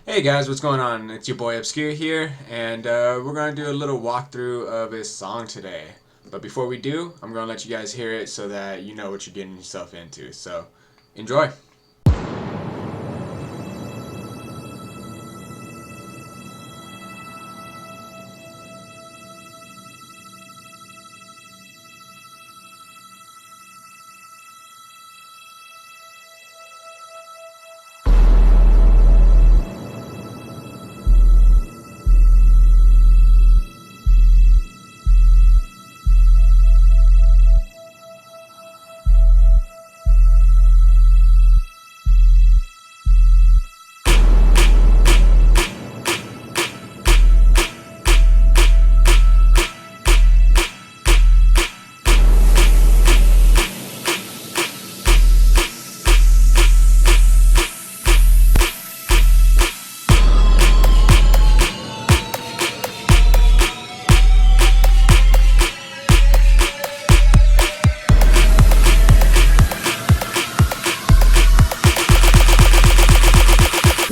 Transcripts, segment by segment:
Hey guys, what's going on? It's your boy Obscure here, and we're going to do a little walkthrough of his song today. But before we do, I'm going to let you guys hear it so that you know what you're getting yourself into. So, enjoy!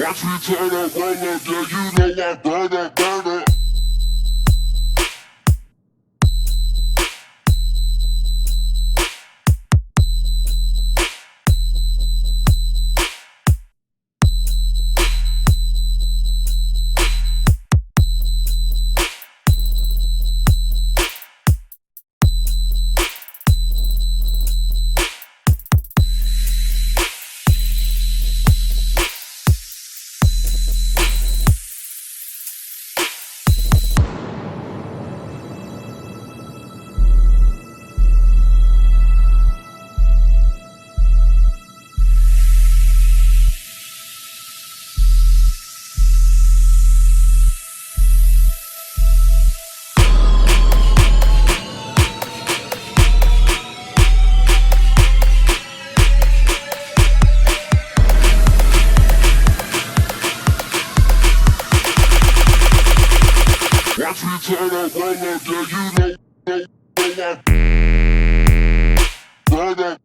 Watch me turn up, roll up, yeah, you know I burn up, burn up. Watch me turn up, roll up, yeah, you know I burn up,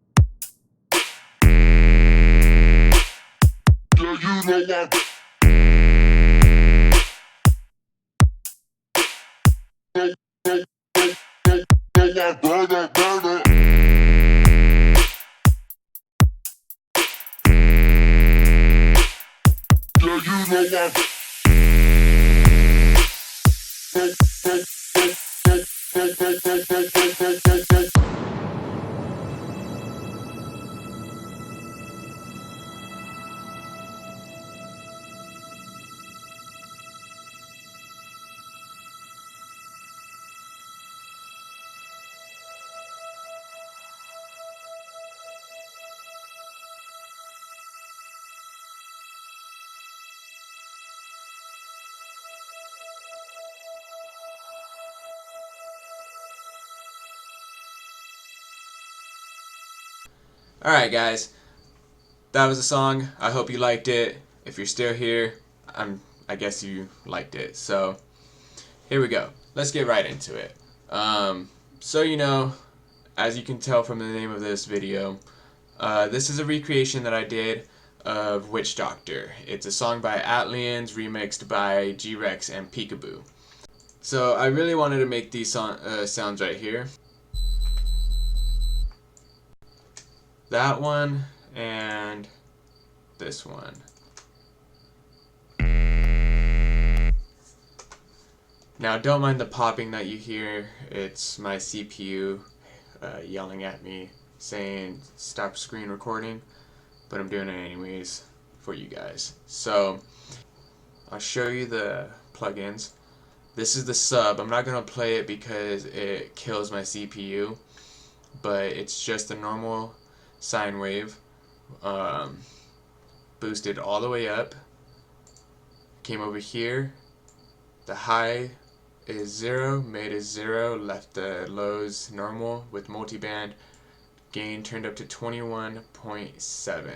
yeah, you know I burn up, burn up. Yeah, you know I Alright guys, that was the song. I hope you liked it. If you're still here, I guess you liked it. So, here we go. Let's get right into it. So you know, as you can tell from the name of this video, this is a recreation that I did of Witch Doctor. It's a song by Atliens, remixed by Grex and Peekaboo. So I really wanted to make these sounds right here. That one and this one. Now don't mind the popping that you hear. It's my CPU yelling at me saying stop screen recording, but I'm doing it anyways for you guys. So I'll show you the plugins. This is the sub. I'm not going to play it because it kills my CPU, but it's just a normal sine wave, boosted all the way up. Came over here. The high is 0, mid is 0, left the lows normal with multiband. Gain turned up to 21.7.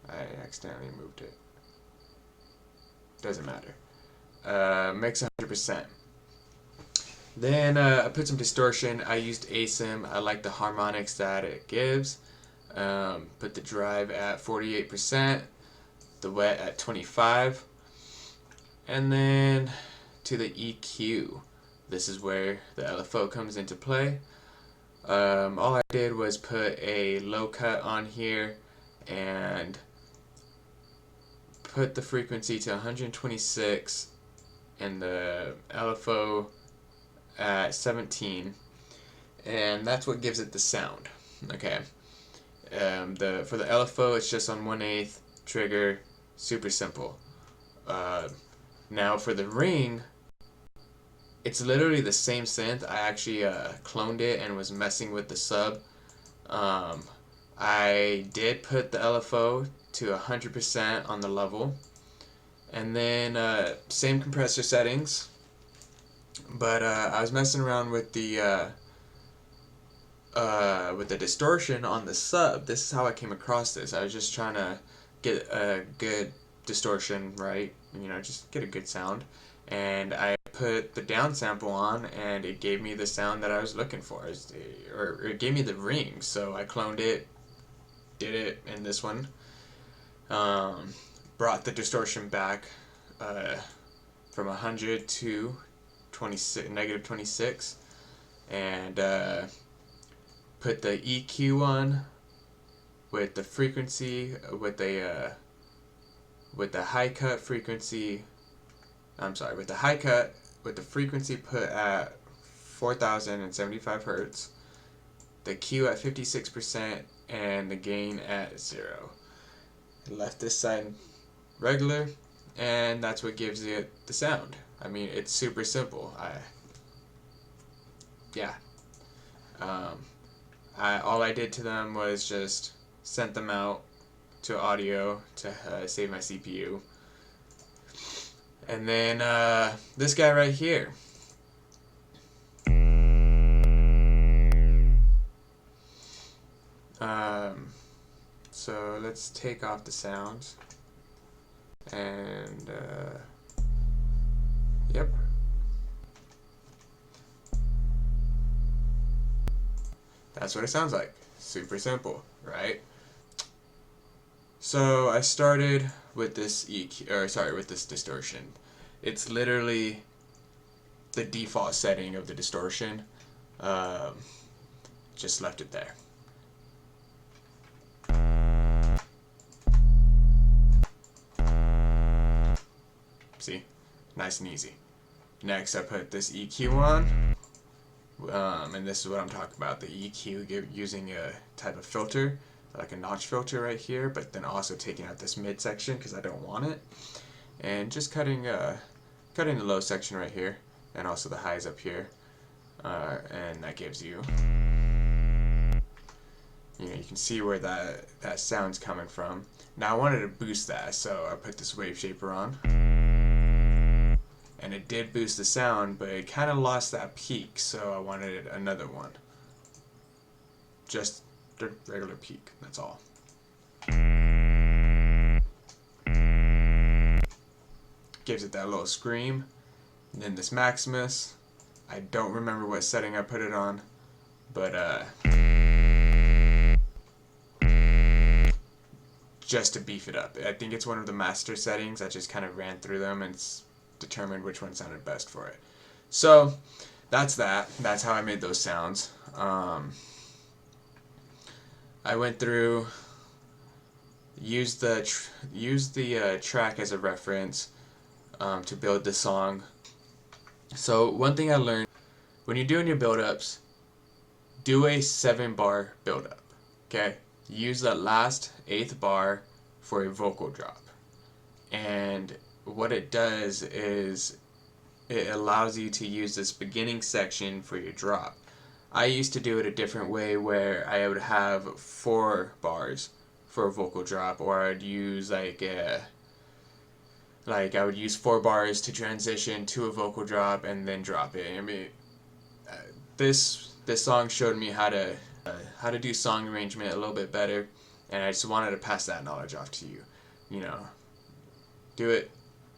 I accidentally moved it. Doesn't matter. Mix 100%. Then I put some distortion. I used ASIM. I like the harmonics that it gives. Put the drive at 48%, the wet at 25. And then to the EQ. This is where the LFO comes into play. All I did was put a low cut on here and put the frequency to 126 and the LFO at 17, and that's what gives it the sound. Okay. For the LFO, it's just on 1/8 trigger, super simple. Now for the ring, it's literally the same synth. I actually cloned it and was messing with the sub. I did put the LFO to 100% on the level, and then same compressor settings, but I was messing around with the distortion on the sub. This is how I came across this. I was just trying to get a good distortion, right? You know, just get a good sound. And I put the downsample on, and it gave me the sound that I was looking for. Or it gave me the ring, so I cloned it, did it in this one. Brought the distortion back from 100 to 26, negative 26, and put the EQ on with the frequency with the high cut frequency. I'm sorry, with the high cut with the frequency put at 4075 hertz, the Q at 56%, and the gain at 0. Left this side regular, and that's what gives it the sound. I mean, it's super simple. All I did to them was just sent them out to audio to save my CPU. And then this guy right here. So let's take off the sounds. And yep. That's what it sounds like. Super simple, right? So I started with this with this distortion. It's literally the default setting of the distortion. Just left it there. See? Nice and easy. Next I put this EQ on. And this is what I'm talking about, the EQ, using a type of filter, like a notch filter right here, but then also taking out this mid section because I don't want it, and just cutting the low section right here, and also the highs up here, and that gives you, you can see where that sound's coming from. Now I wanted to boost that, so I put this wave shaper on. And it did boost the sound, but it kind of lost that peak, so I wanted another one. Just the regular peak, that's all. Gives it that little scream. And then this Maximus, I don't remember what setting I put it on, but just to beef it up. I think it's one of the master settings. I just kind of ran through them and determined which one sounded best for it. So that's that. That's how I made those sounds. I went through, used the track as a reference to build the song. So one thing I learned, when you're doing your build-ups, do a 7-bar build-up. Okay, use that last 8th bar for a vocal drop, and what it does is it allows you to use this beginning section for your drop. I used to do it a different way, where I would have 4 bars for a vocal drop, or I'd use I would use 4 bars to transition to a vocal drop and then drop it. I mean, this song showed me how to do song arrangement a little bit better, and I just wanted to pass that knowledge off to you. Do it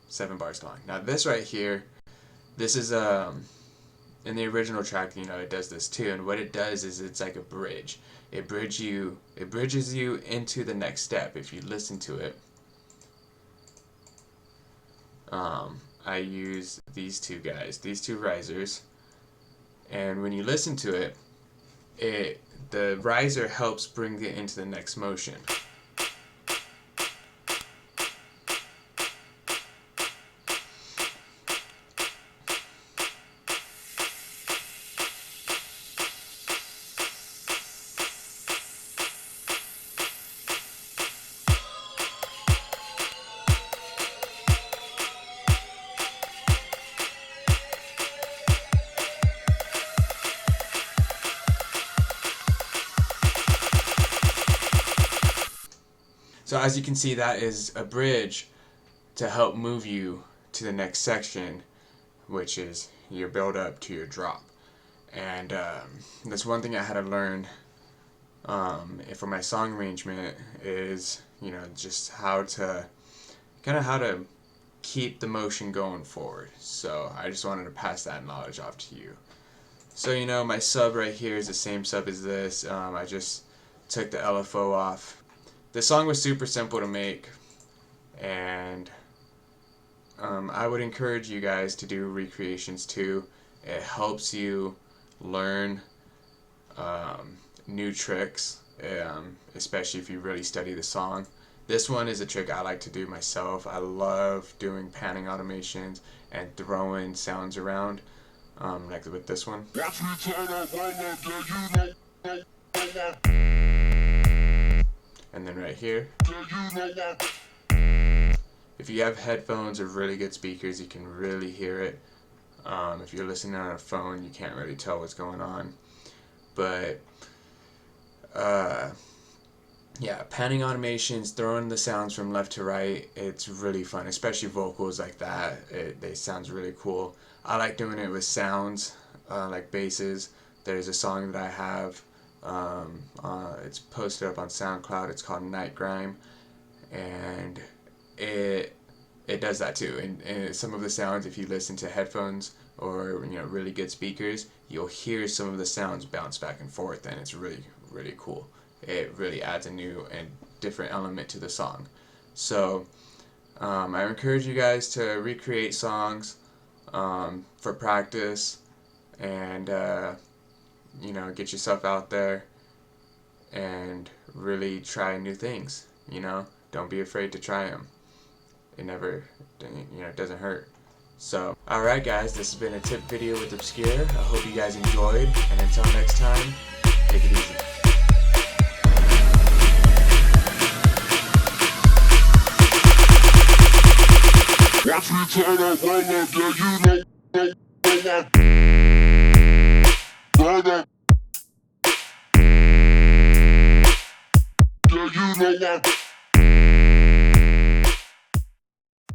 7 bars long. Now this right here, this is in the original track, it does this too, and what it does is it's like a bridge. It bridges you into the next step if you listen to it. I use these two guys, these two risers, and when you listen to it, the riser helps bring it into the next motion. So as you can see, that is a bridge to help move you to the next section, which is your build up to your drop. And that's one thing I had to learn for my song arrangement is, just how to keep the motion going forward. So I just wanted to pass that knowledge off to you. So my sub right here is the same sub as this. I just took the LFO off. The song was super simple to make, and I would encourage you guys to do recreations too. It helps you learn new tricks, especially if you really study the song. This one is a trick I like to do myself. I love doing panning automations and throwing sounds around, like with this one. And then right here. If you have headphones or really good speakers, you can really hear it. If you're listening on a phone, you can't really tell what's going on. But yeah, panning automations, throwing the sounds from left to right, it's really fun, especially vocals like that. They sounds really cool. I like doing it with sounds, like basses. There's a song that I have, it's posted up on SoundCloud. It's called Night Grime, and it does that too. And some of the sounds, if you listen to headphones or really good speakers, you'll hear some of the sounds bounce back and forth, and it's really, really cool. It really adds a new and different element to the song. So I encourage you guys to recreate songs for practice, and get yourself out there and really try new things. Don't be afraid to try them. It never, it doesn't hurt. So, alright guys, this has been a tip video with Obscure. I hope you guys enjoyed, and until next time, take it easy. Watch me turn up, roll up, yeah, burn up. Yeah, you know what?